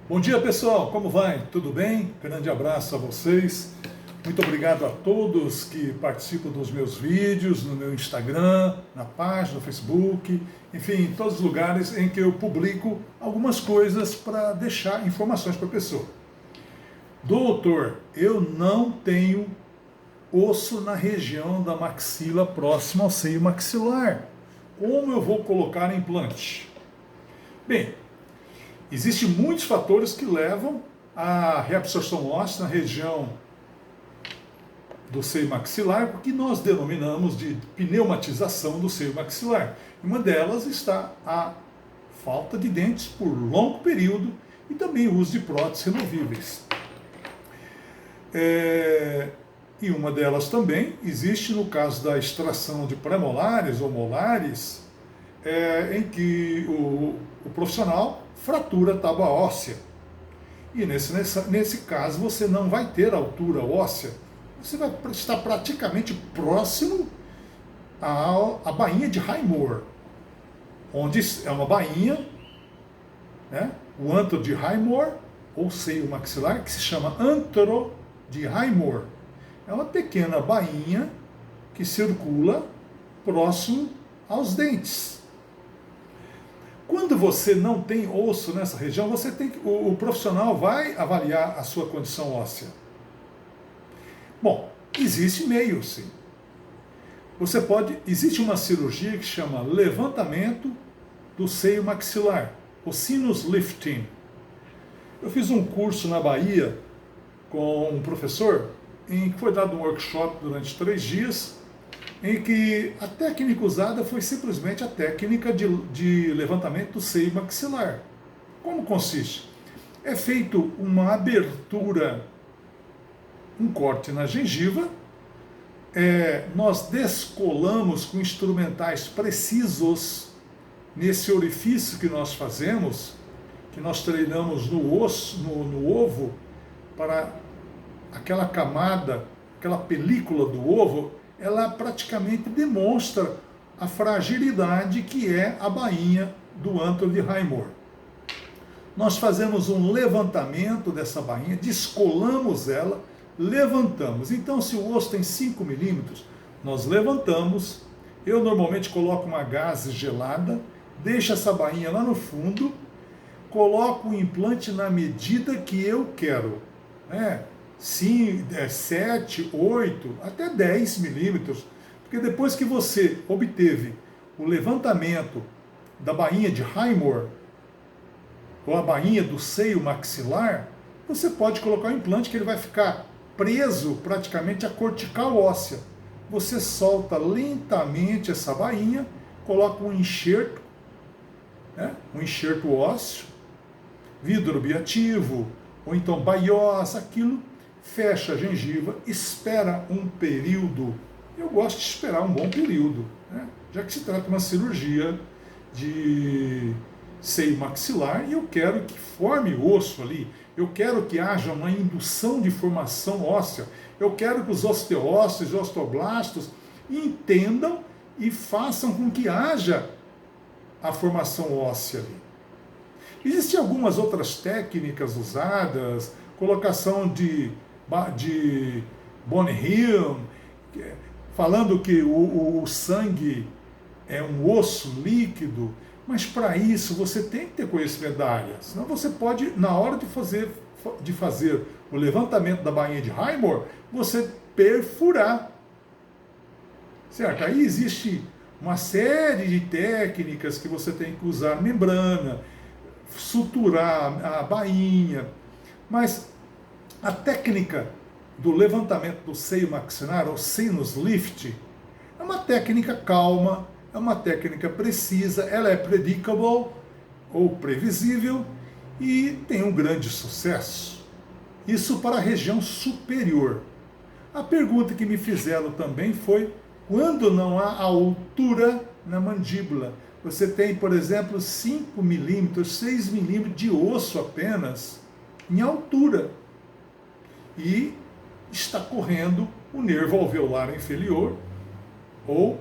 Bom dia, pessoal, como vai? Tudo bem? Grande abraço a vocês. Muito obrigado a todos que participam dos meus vídeos, no meu Instagram, na página, no Facebook, enfim, em todos os lugares em que eu publico algumas coisas para deixar informações para a pessoa. Doutor, eu não tenho osso na região da maxila próxima ao seio maxilar. Como eu vou colocar implante? Bem, existem muitos fatores que levam à reabsorção óssea na região do seio maxilar, o que nós denominamos de pneumatização do seio maxilar. Uma delas está a falta de dentes por longo período e também o uso de próteses removíveis. E uma delas também existe no caso da extração de pré-molares ou molares, em que o profissional fratura a tábua óssea. E nesse caso você não vai ter altura óssea, você vai estar praticamente próximo à bainha de Highmore, onde é uma bainha, né, o antro de Highmore, ou seio maxilar, que se chama antro de Highmore. É uma pequena bainha que circula próximo aos dentes. Quando você não tem osso nessa região, o profissional vai avaliar a sua condição óssea. Bom, existe meio, sim. Existe uma cirurgia que chama levantamento do seio maxilar, o sinus lifting. Eu fiz um curso na Bahia com um professor, em que foi dado um workshop durante 3 dias, em que a técnica usada foi simplesmente a técnica de levantamento do seio maxilar. Como consiste? É feito uma abertura, um corte na gengiva, nós descolamos com instrumentais precisos nesse orifício que nós fazemos, que nós treinamos no osso, no ovo, para aquela camada, aquela película do ovo, ela praticamente demonstra a fragilidade que é a bainha do antro de Highmore. Nós fazemos um levantamento dessa bainha, descolamos ela, levantamos. Então, se o osso tem 5 milímetros, nós levantamos. Eu normalmente coloco uma gaze gelada, deixo essa bainha lá no fundo, coloco o implante na medida que eu quero. 7, 8, até 10 milímetros, porque depois que você obteve o levantamento da bainha de Highmore, ou a bainha do seio maxilar, você pode colocar o implante que ele vai ficar preso praticamente à cortical óssea. Você solta lentamente essa bainha, coloca um enxerto ósseo, vidro biativo, ou então baiós, aquilo, fecha a gengiva, espera um período. Eu gosto de esperar um bom período, né? Já que se trata de uma cirurgia de seio maxilar e eu quero que forme osso ali, eu quero que haja uma indução de formação óssea, eu quero que os osteócitos e osteoblastos entendam e façam com que haja a formação óssea ali. Existem algumas outras técnicas usadas, colocação de bone heal, falando que o sangue é um osso líquido, mas para isso você tem que ter conhecimento da área, senão você pode, na hora de fazer o levantamento da bainha de Highmore, você perfurar. Certo? Aí existe uma série de técnicas que você tem que usar, membrana, suturar a bainha, mas a técnica do levantamento do seio maxilar, ou sinus lift, é uma técnica calma, é uma técnica precisa, ela é predictable, ou previsível, e tem um grande sucesso. Isso para a região superior. A pergunta que me fizeram também foi, quando não há altura na mandíbula? Você tem, por exemplo, 5 milímetros, 6 milímetros de osso apenas em altura. E está correndo o nervo alveolar inferior ou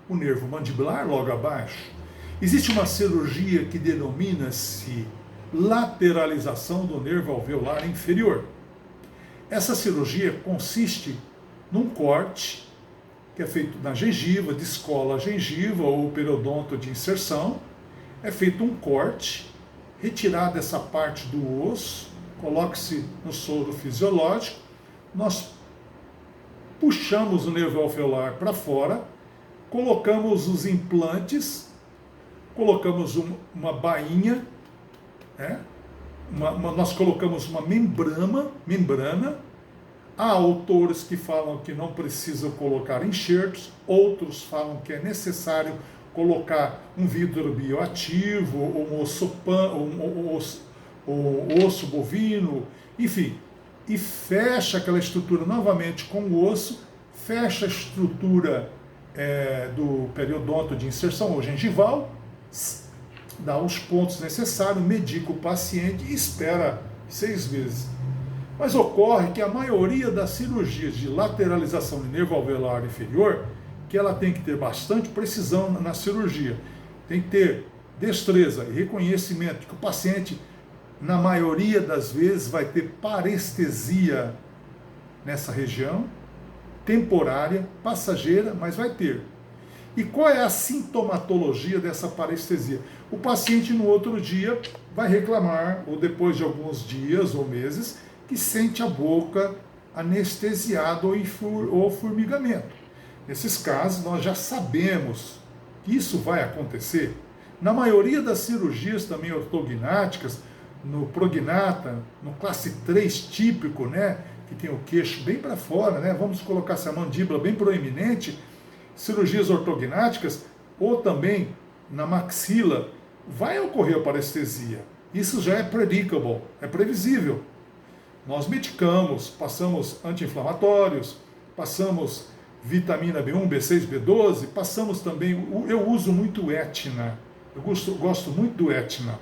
o nervo mandibular logo abaixo. Existe uma cirurgia que denomina-se lateralização do nervo alveolar inferior. Essa cirurgia consiste num corte que é feito na gengiva, descola a gengiva ou periodonto de inserção. É feito um corte, retirada essa parte do osso, coloque-se no soro fisiológico, nós puxamos o nervo alveolar para fora, colocamos os implantes, colocamos uma bainha, né? Nós colocamos uma membrana. Há autores que falam que não precisam colocar enxertos, outros falam que é necessário colocar um vidro bioativo, ou um osso bovino, enfim, e fecha aquela estrutura novamente com o osso, fecha a estrutura do periodonto de inserção ou gengival, dá os pontos necessários, medica o paciente e espera 6 meses. Mas ocorre que a maioria das cirurgias de lateralização de nervo alveolar inferior, que ela tem que ter bastante precisão na cirurgia, tem que ter destreza e reconhecimento de que o paciente, na maioria das vezes, vai ter parestesia nessa região, temporária, passageira, mas vai ter. E qual é a sintomatologia dessa parestesia? O paciente no outro dia vai reclamar, ou depois de alguns dias ou meses, que sente a boca anestesiada ou formigamento. Nesses casos, nós já sabemos que isso vai acontecer. Na maioria das cirurgias também ortognáticas, no prognata, no classe 3 típico, né, que tem o queixo bem para fora, né, vamos colocar essa mandíbula bem proeminente, cirurgias ortognáticas, ou também na maxila, vai ocorrer a parestesia. Isso já é predicable, é previsível. Nós medicamos, passamos anti-inflamatórios, passamos vitamina B1, B6, B12, passamos também, eu uso muito Etna, eu gosto muito do Etna,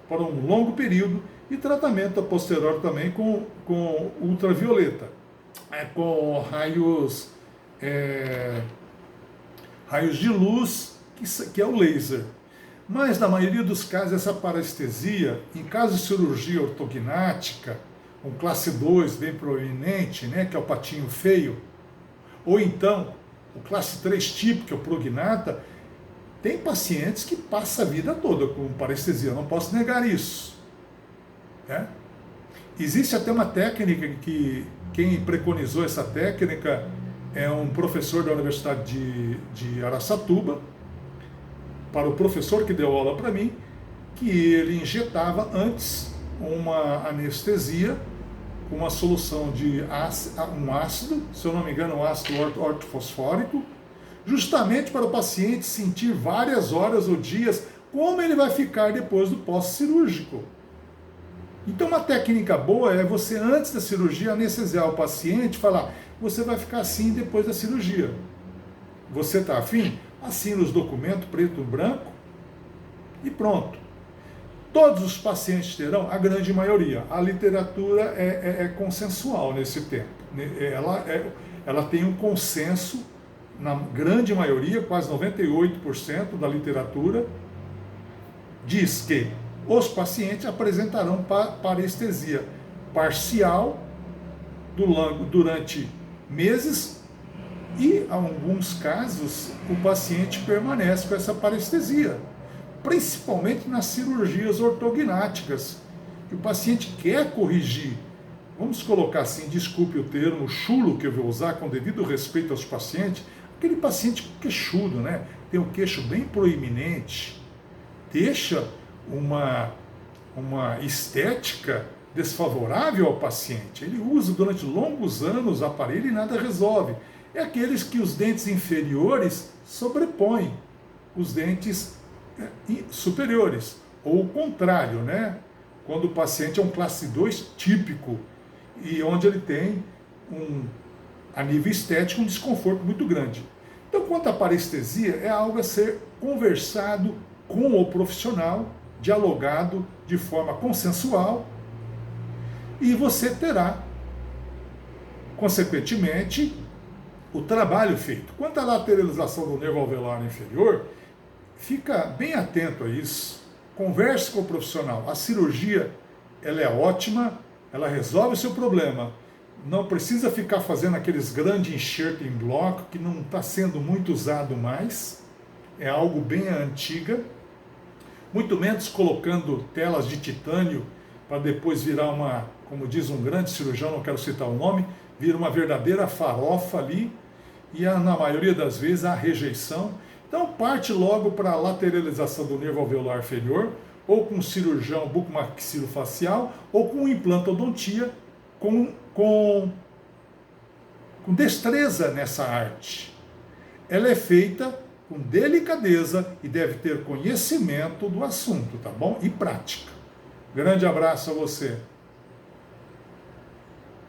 para um longo período, e tratamento a posterior também com ultravioleta, com raios de luz, que é o laser. Mas na maioria dos casos essa parestesia, em caso de cirurgia ortognática, um classe 2 bem proeminente, né, que é o patinho feio, ou então o classe 3 típico, que é o prognata, tem pacientes que passam a vida toda com parestesia, não posso negar isso. Né? Existe até uma técnica que quem preconizou essa técnica é um professor da Universidade de Araçatuba, para o professor que deu aula para mim, que ele injetava antes uma anestesia com uma solução de um ácido, se eu não me engano, um ácido ortofosfórico, justamente para o paciente sentir várias horas ou dias como ele vai ficar depois do pós-cirúrgico. Então uma técnica boa é você, antes da cirurgia, anestesiar o paciente e falar, você vai ficar assim depois da cirurgia. Você está afim? Assina os documentos preto e branco e pronto. Todos os pacientes terão, a grande maioria. A literatura é consensual nesse tempo. Ela tem um consenso, na grande maioria, quase 98% da literatura, diz que os pacientes apresentarão parestesia parcial durante meses e, em alguns casos, o paciente permanece com essa parestesia, principalmente nas cirurgias ortognáticas, que o paciente quer corrigir. Vamos colocar assim, desculpe o termo chulo que eu vou usar com devido respeito aos pacientes, aquele paciente queixudo, né? Tem um queixo bem proeminente, deixa uma estética desfavorável ao paciente. Ele usa durante longos anos o aparelho e nada resolve. É aqueles que os dentes inferiores sobrepõem os dentes superiores, ou o contrário, né? Quando o paciente é um classe 2 típico, e onde ele tem, a nível estético, um desconforto muito grande. Então, quanto à parestesia, é algo a ser conversado com o profissional, dialogado de forma consensual, e você terá, consequentemente, o trabalho feito. Quanto à lateralização do nervo alveolar inferior, fica bem atento a isso. converse com o profissional. A cirurgia, ela é ótima, ela resolve o seu problema. Não precisa ficar fazendo aqueles grandes enxertos em bloco, que não está sendo muito usado mais. É algo bem antiga. Muito menos colocando telas de titânio para depois virar uma, como diz um grande cirurgião, não quero citar o nome, vira uma verdadeira farofa ali, e na maioria das vezes a rejeição. Então parte logo para a lateralização do nervo alveolar inferior, ou com cirurgião bucomaxilofacial, ou com implantodontia, com destreza nessa arte. Ela é feita com delicadeza e deve ter conhecimento do assunto, tá bom? E prática. Grande abraço a você.